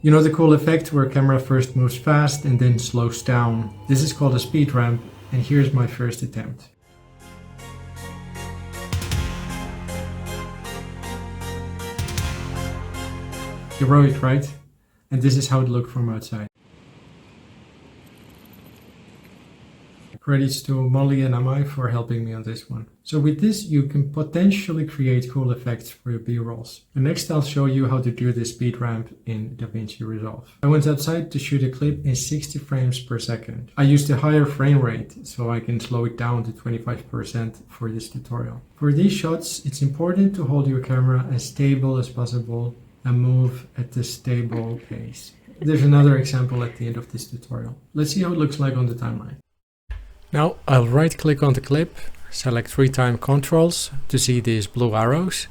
You know the cool effect where camera first moves fast and then slows down? This is called a speed ramp, and here's my first attempt. Heroic, right? And this is how it looked from outside. Credits to Molly and Amai for helping me on this one. So with this, you can potentially create cool effects for your B-rolls. And next I'll show you how to do this speed ramp in DaVinci Resolve. I went outside to shoot a clip in 60 frames per second. I used a higher frame rate, so I can slow it down to 25% for this tutorial. For these shots, it's important to hold your camera as stable as possible and move at the stable pace. There's another example at the end of this tutorial. Let's see how it looks like on the timeline. Now I'll right click on the clip, select real-time controls to see these blue arrows,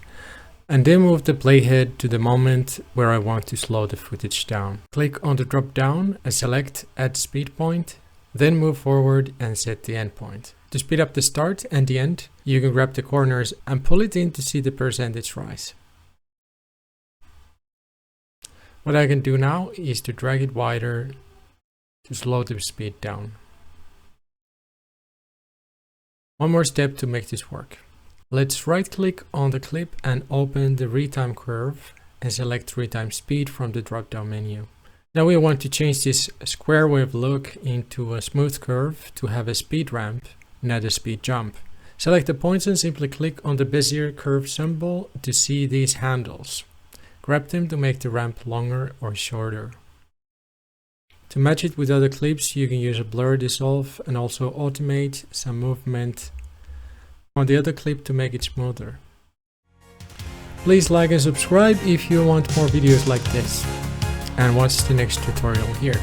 and then move the playhead to the moment where I want to slow the footage down. Click on the drop down and select add speed point, then move forward and set the end point. To speed up the start and the end, you can grab the corners and pull it in to see the percentage rise. What I can do now is to drag it wider to slow the speed down. One more step to make this work. Let's right click on the clip and open the real-time curve and select real-time speed from the drop-down menu. Now we want to change this square wave look into a smooth curve to have a speed ramp, not a speed jump. Select the points and simply click on the Bezier curve symbol to see these handles. Grab them to make the ramp longer or shorter. To match it with other clips, you can use a blur dissolve and also automate some movement on the other clip to make it smoother. Please like and subscribe if you want more videos like this, and watch the next tutorial here.